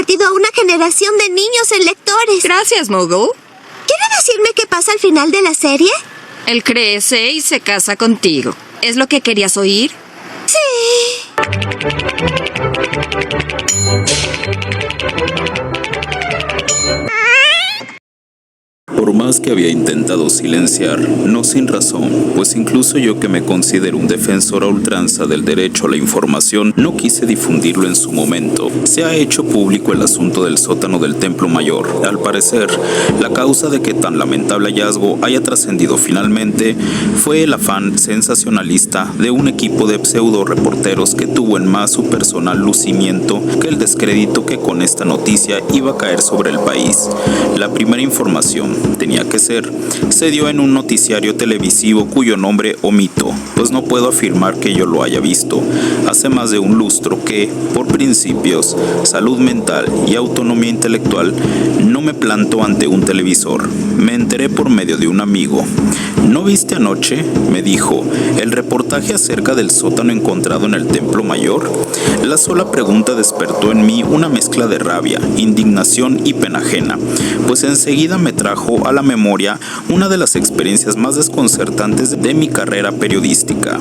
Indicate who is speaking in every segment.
Speaker 1: convertido a una generación de niños en lectores.
Speaker 2: Gracias, Mogul.
Speaker 1: ¿Quiere decirme qué pasa al final de la serie?
Speaker 2: Él crece y se casa contigo. ¿Es lo que querías oír?
Speaker 1: Sí.
Speaker 3: Por más que había intentado silenciar, no sin razón, pues incluso yo que me considero un defensor a ultranza del derecho a la información, no quise difundirlo en su momento. Se ha hecho público el asunto del sótano del Templo Mayor. Al parecer, la causa de que tan lamentable hallazgo haya trascendido finalmente fue el afán sensacionalista de un equipo de pseudo reporteros que tuvo en más su personal lucimiento que el descrédito que con esta noticia iba a caer sobre el país. La primera información tenía que ser, se dio en un noticiario televisivo cuyo nombre omito, pues no puedo afirmar que yo lo haya visto. Hace más de un lustro que, por principios, salud mental y autonomía intelectual, no me planto ante un televisor. Me enteré por medio de un amigo. ¿No viste anoche?, me dijo, el reportaje acerca del sótano encontrado en el Templo Mayor. La sola pregunta despertó en mí una mezcla de rabia, indignación y pena ajena, pues enseguida me trajo a la memoria una de las experiencias más desconcertantes de mi carrera periodística,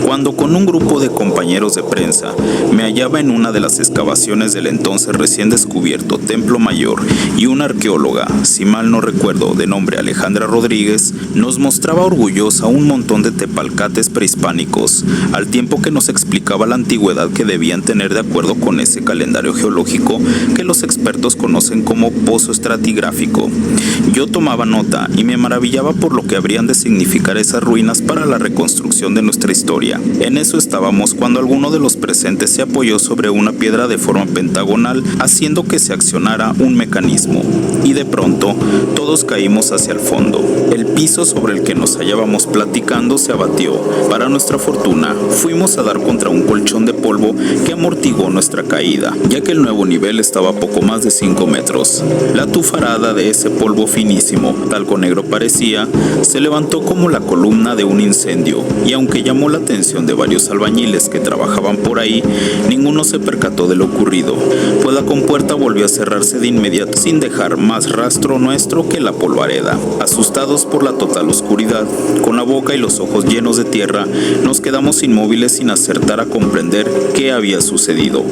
Speaker 3: cuando con un grupo de compañeros de prensa me hallaba en una de las excavaciones del entonces recién descubierto Templo Mayor y una arqueóloga, si mal no recuerdo, de nombre Alejandra Rodríguez, nos mostraba orgullosa un montón de tepalcates prehispánicos, al tiempo que nos explicaba la antigüedad que debían tener de acuerdo con ese calendario geológico que los expertos conocen como pozo estratigráfico. Yo tomaba nota y me maravillaba por lo que habrían de significar esas ruinas para la reconstrucción de nuestra historia. En eso estábamos cuando alguno de los presentes se apoyó sobre una piedra de forma pentagonal, haciendo que se accionara un mecanismo, y de pronto todos caímos hacia el fondo. El piso sobre el que nos hallábamos platicando se abatió. Para nuestra fortuna, fuimos a dar contra un colchón de polvo que amortiguó nuestra caída, ya que el nuevo nivel estaba a poco más de 5 metros. La tufarada de ese polvo finísimo, talco negro parecía, se levantó como la columna de un incendio, y aunque llamó la atención de varios albañiles que trabajaban por ahí, ninguno se percató de lo ocurrido, pues la compuerta volvió a cerrarse de inmediato sin dejar más rastro nuestro que la polvareda. Asustados por la total oscuridad, con la boca y los ojos llenos de tierra, nos quedamos inmóviles sin acertar a comprender qué había sucedido.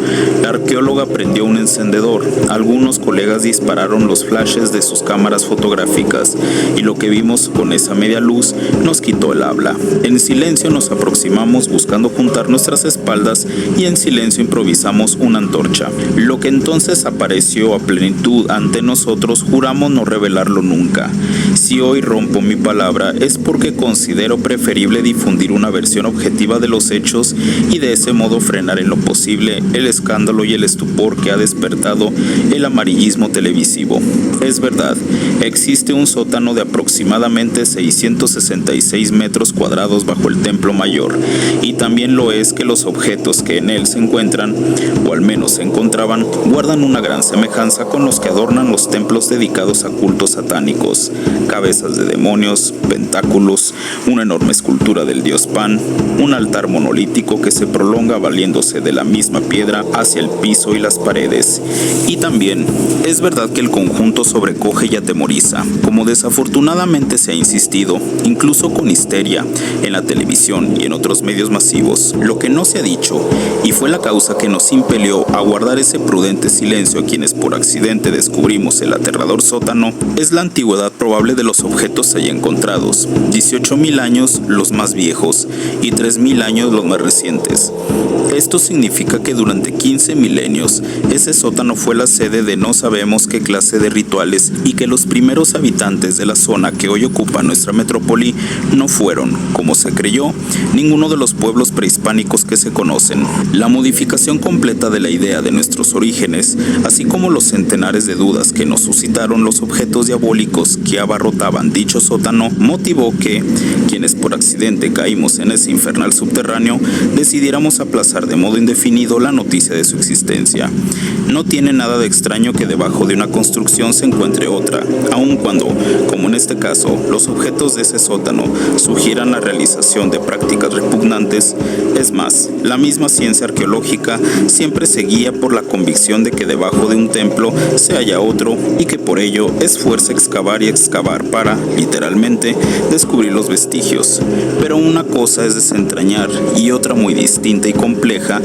Speaker 3: La arqueóloga prendió un encendedor, algunos colegas dispararon los flashes de sus cámaras fotográficas, y lo que vimos con esa media luz nos quitó el habla. En silencio nos aproximamos buscando juntar nuestras espaldas y en silencio improvisamos una antorcha. Lo que entonces apareció a plenitud ante nosotros juramos no revelarlo nunca. Si hoy rompo mi palabra es porque considero preferible difundir una versión objetiva de los hechos y de ese modo frenar en lo posible el escándalo y el estupor que ha despertado el amarillismo televisivo. Es verdad, existe un sótano de aproximadamente 666 metros cuadrados bajo el Templo Mayor, y también lo es que los objetos que en él se encuentran, o al menos se encontraban, guardan una gran semejanza con los que adornan los templos dedicados a cultos satánicos: cabezas de demonios, pentáculos, una enorme escultura del dios Pan, un altar monolítico que se prolonga valiéndose de la misma piedra hacia el piso y las paredes. Y también es verdad que el conjunto sobrecoge y atemoriza, como desafortunadamente se ha insistido, incluso con histeria, en la televisión y en otros medios masivos. Lo que no se ha dicho, y fue la causa que nos impelió a guardar ese prudente silencio a quienes por accidente descubrimos el aterrador sótano, es la antigüedad probable de los objetos allí encontrados: 18.000 años los más viejos y 3.000 años los más recientes. Esto significa que durante 15 milenios ese sótano fue la sede de no sabemos qué clase de rituales, y que los primeros habitantes de la zona que hoy ocupa nuestra metrópoli no fueron, como se creyó, ninguno de los pueblos prehispánicos que se conocen. La modificación completa de la idea de nuestros orígenes, así como los centenares de dudas que nos suscitaron los objetos diabólicos que abarrotaban dicho sótano, motivó que, quienes por accidente caímos en ese infernal subterráneo, decidiéramos aplazar de modo indefinido la noticia de su existencia. No tiene nada de extraño que debajo de una construcción se encuentre otra, aun cuando, como en este caso, los objetos de ese sótano sugieran la realización de prácticas repugnantes. Es más, la misma ciencia arqueológica siempre se guía por la convicción de que debajo de un templo se halla otro y que por ello es fuerza excavar y excavar para, literalmente, descubrir los vestigios. Pero una cosa es desentrañar y otra muy distinta y compleja,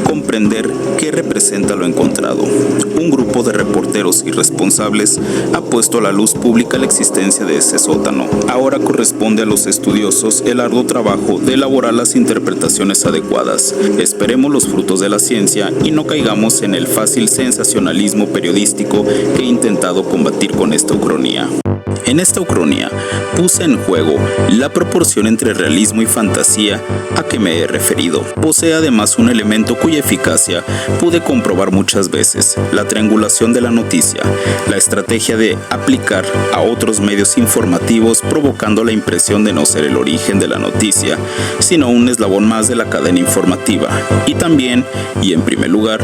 Speaker 3: comprender qué representa lo encontrado. Un grupo de reporteros irresponsables ha puesto a la luz pública la existencia de ese sótano. Ahora corresponde a los estudiosos el arduo trabajo de elaborar las interpretaciones adecuadas. Esperemos los frutos de la ciencia y no caigamos en el fácil sensacionalismo periodístico que he intentado combatir con esta ucronía. En esta ucronía puse en juego la proporción entre realismo y fantasía a que me he referido. Posee además un elemento cuya eficacia pude comprobar muchas veces: la triangulación de la noticia, la estrategia de aplicar a otros medios informativos provocando la impresión de no ser el origen de la noticia, sino un eslabón más de la cadena informativa. Y también, y en primer lugar,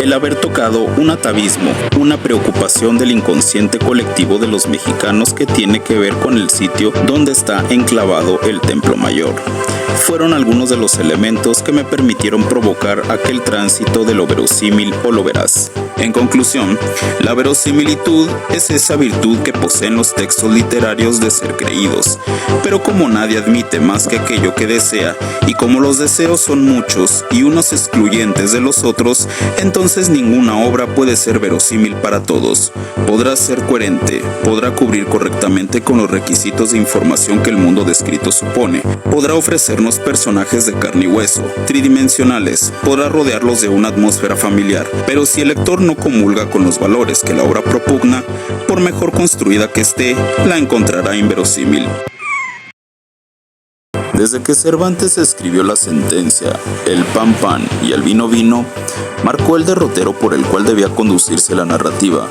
Speaker 3: el haber tocado un atavismo, una preocupación del inconsciente colectivo de los mexicanos que tiene que ver con el sitio donde está enclavado el Templo Mayor. Fueron algunos de los elementos que me permitieron provocar aquel tránsito de lo verosímil o lo veraz. En conclusión, la verosimilitud es esa virtud que poseen los textos literarios de ser creídos, pero como nadie admite más que aquello que desea, y como los deseos son muchos y unos excluyentes de los otros, entonces ninguna obra puede ser verosímil para todos. Podrá ser coherente, podrá cubrir correctamente con los requisitos de información que el mundo descrito supone, podrá ofrecernos personajes de carne y hueso, tridimensionales, podrá rodearlos de una atmósfera familiar, pero si el lector no comulga con los valores que la obra propugna, por mejor construida que esté, la encontrará inverosímil. Desde que Cervantes escribió la sentencia, el pan pan y el vino vino, marcó el derrotero por el cual debía conducirse la narrativa,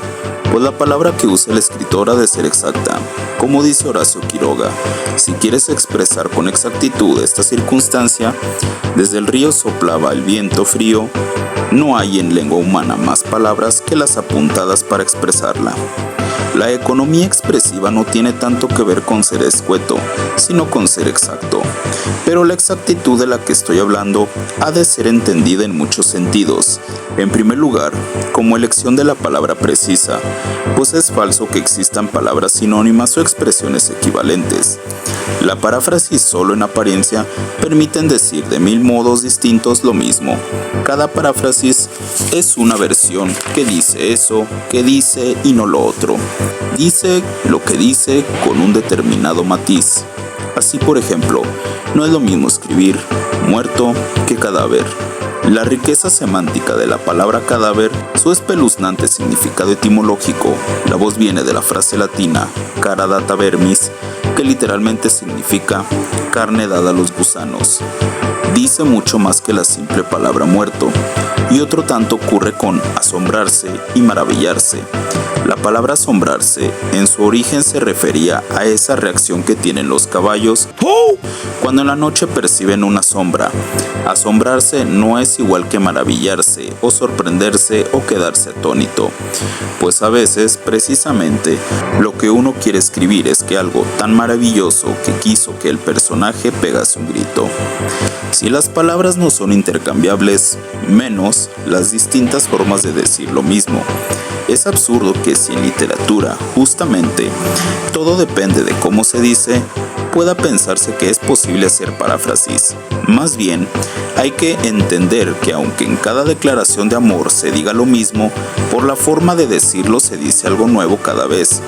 Speaker 3: pues la palabra que usa el escritor ha de ser exacta. Como dice Horacio Quiroga, si quieres expresar con exactitud esta circunstancia, desde el río soplaba el viento frío, no hay en lengua humana más palabras que las apuntadas para expresarla. La economía expresiva no tiene tanto que ver con ser escueto, sino con ser exacto. Pero la exactitud de la que estoy hablando ha de ser entendida en muchos sentidos. En primer lugar, como elección de la palabra precisa, pues es falso que existan palabras sinónimas o expresiones equivalentes. La paráfrasis solo en apariencia permiten decir de 1000 modos distintos lo mismo. Cada paráfrasis es una versión que dice eso, que dice y no lo otro. Dice lo que dice con un determinado matiz. Así, por ejemplo, no es lo mismo escribir muerto que cadáver. La riqueza semántica de la palabra cadáver, su espeluznante significado etimológico, la voz viene de la frase latina cara data vermis, que literalmente significa carne dada a los gusanos. Dice mucho más que la simple palabra muerto, y otro tanto ocurre con asombrarse y maravillarse. La palabra asombrarse en su origen se refería a esa reacción que tienen los caballos cuando en la noche perciben una sombra. Asombrarse no es igual que maravillarse o sorprenderse o quedarse atónito, pues a veces precisamente lo que uno quiere escribir es que algo tan maravilloso que quiso que el personaje pegase un grito. Si las palabras no son intercambiables, menos las distintas formas de decir lo mismo. Es absurdo que si en literatura, justamente, todo depende de cómo se dice, pueda pensarse que es posible hacer paráfrasis. Más bien, hay que entender que aunque en cada declaración de amor se diga lo mismo, por la forma de decirlo se dice algo nuevo cada vez.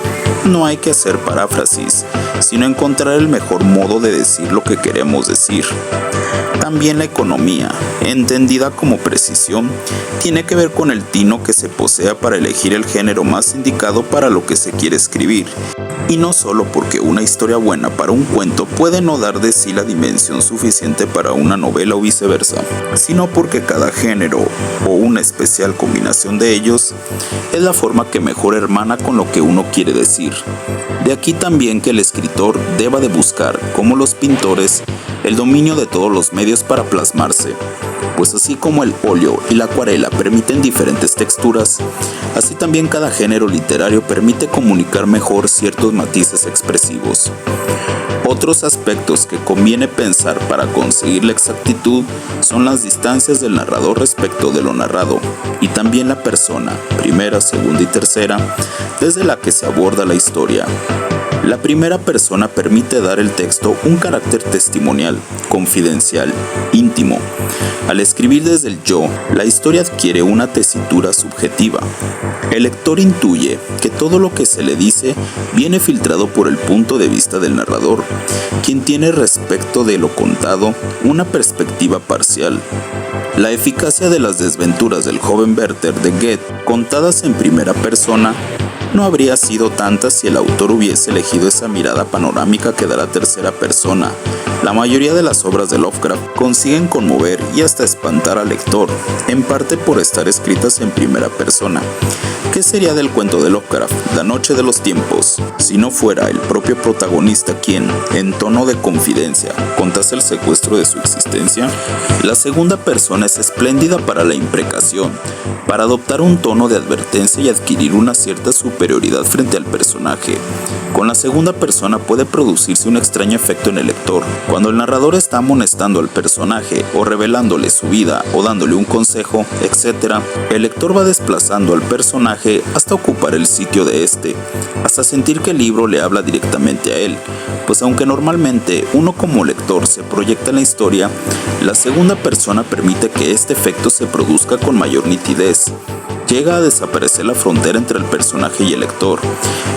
Speaker 3: No hay que hacer paráfrasis, sino encontrar el mejor modo de decir lo que queremos decir. También la economía, entendida como precisión, tiene que ver con el tino que se posea para elegir el género más indicado para lo que se quiere escribir. Y no solo porque una historia buena para un cuento puede no dar de sí la dimensión suficiente para una novela o viceversa, sino porque cada género o una especial combinación de ellos es la forma que mejor hermana con lo que uno quiere decir. De aquí también que el escritor deba de buscar, como los pintores, el dominio de todos los medios para plasmarse, pues así como el óleo y la acuarela permiten diferentes texturas, así también cada género literario permite comunicar mejor ciertos matices expresivos. Otros aspectos que conviene pensar para conseguir la exactitud son las distancias del narrador respecto de lo narrado, y también la persona, primera, segunda y tercera, desde la que se aborda la historia. La primera persona permite dar al texto un carácter testimonial, confidencial, íntimo. Al escribir desde el yo, la historia adquiere una tesitura subjetiva. El lector intuye que todo lo que se le dice viene filtrado por el punto de vista del narrador, quien tiene respecto de lo contado una perspectiva parcial. La eficacia de las desventuras del joven Werther de Goethe, contadas en primera persona, no habría sido tanta si el autor hubiese elegido esa mirada panorámica que da la tercera persona. La mayoría de las obras de Lovecraft consiguen conmover y hasta espantar al lector, en parte por estar escritas en primera persona. ¿Qué sería del cuento de Lovecraft, La Noche de los Tiempos, si no fuera el propio protagonista quien, en tono de confidencia, contase el secuestro de su existencia? La segunda persona es espléndida para la imprecación, para adoptar un tono de advertencia y adquirir una cierta superioridad frente al personaje. Con la segunda persona puede producirse un extraño efecto en el lector. Cuando el narrador está amonestando al personaje, o revelándole su vida, o dándole un consejo, etc., el lector va desplazando al personaje hasta ocupar el sitio de este, hasta sentir que el libro le habla directamente a él, pues aunque normalmente uno como lector se proyecta en la historia, la segunda persona permite que este efecto se produzca con mayor nitidez. Llega a desaparecer la frontera entre el personaje y el lector.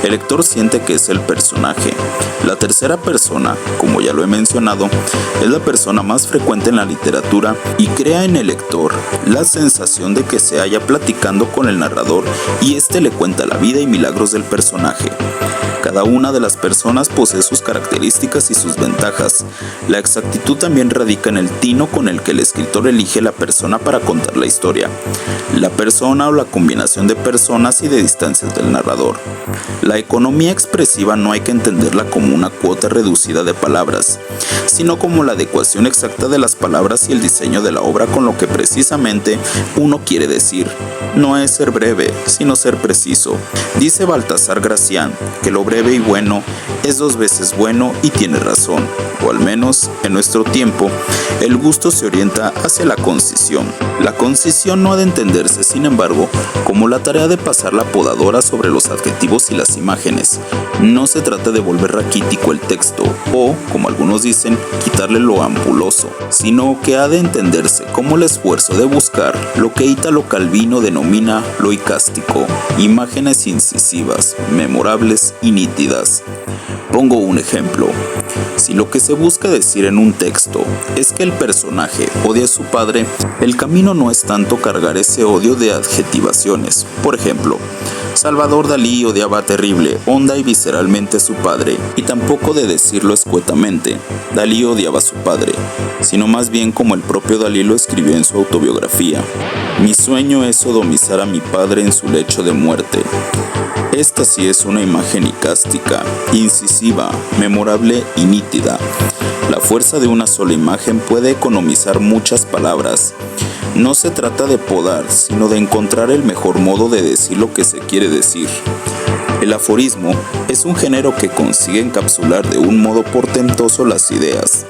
Speaker 3: El lector siente que es el personaje. La tercera persona, como ya lo he mencionado, es la persona más frecuente en la literatura y crea en el lector la sensación de que se halla platicando con el narrador y éste le cuenta la vida y milagros del personaje. Cada una de las personas posee sus características y sus ventajas. La exactitud también radica en el tino con el que el escritor elige la persona para contar la historia, la persona o la combinación de personas y de distancias del narrador. La economía expresiva no hay que entenderla como una cuota reducida de palabras, sino como la adecuación exacta de las palabras y el diseño de la obra con lo que precisamente uno quiere decir. No es ser breve, sino ser preciso. Dice Baltasar Gracián que lo breve y bueno es dos veces bueno y tiene razón, o al menos en nuestro tiempo el gusto se orienta hacia la concisión. La concisión no ha de entenderse, sin embargo, como la tarea de pasar la podadora sobre los adjetivos y las imágenes. No se trata de volver raquítico el texto o, como algunos dicen, quitarle lo ampuloso, sino que ha de entenderse como el esfuerzo de buscar lo que Italo Calvino denomina lo icástico, imágenes incisivas, memorables y nítidas. Pongo un ejemplo. Si lo que se busca decir en un texto es que el personaje odia a su padre, el camino no es tanto cargar ese odio de adjetivaciones. Por ejemplo, Salvador Dalí odiaba terrible, honda y visceralmente a su padre, y tampoco de decirlo escuetamente, Dalí odiaba a su padre, sino más bien como el propio Dalí lo escribió en su autobiografía. Mi sueño es sodomizar a mi padre en su lecho de muerte. Esta sí es una imagen icástica, incisiva, memorable y nítida. La fuerza de una sola imagen puede economizar muchas palabras. No se trata de podar, sino de encontrar el mejor modo de decir lo que se quiere decir. El aforismo es un género que consigue encapsular de un modo portentoso las ideas.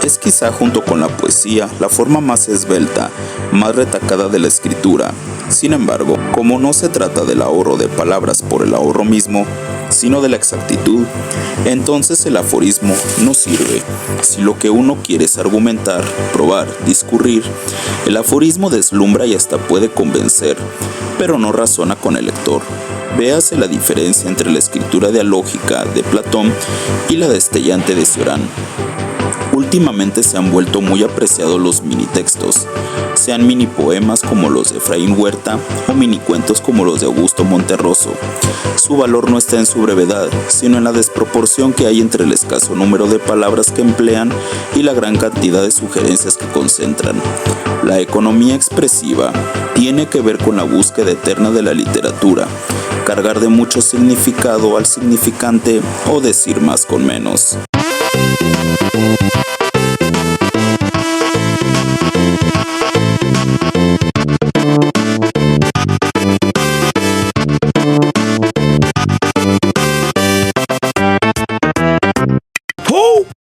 Speaker 3: Es quizá junto con la poesía la forma más esbelta, más retacada de la escritura. Sin embargo, como no se trata del ahorro de palabras por el ahorro mismo, sino de la exactitud, entonces el aforismo no sirve. Si lo que uno quiere es argumentar, probar, discurrir, el aforismo deslumbra y hasta puede convencer, pero no razona con el lector. Véase la diferencia entre la escritura dialógica de Platón y la destellante de Cioran. Últimamente se han vuelto muy apreciados los minitextos, sean mini poemas como los de Efraín Huerta o minicuentos como los de Augusto Monterroso. Su valor no está en su brevedad, sino en la desproporción que hay entre el escaso número de palabras que emplean y la gran cantidad de sugerencias que concentran. La economía expresiva tiene que ver con la búsqueda eterna de la literatura, cargar de mucho significado al significante o decir más con menos.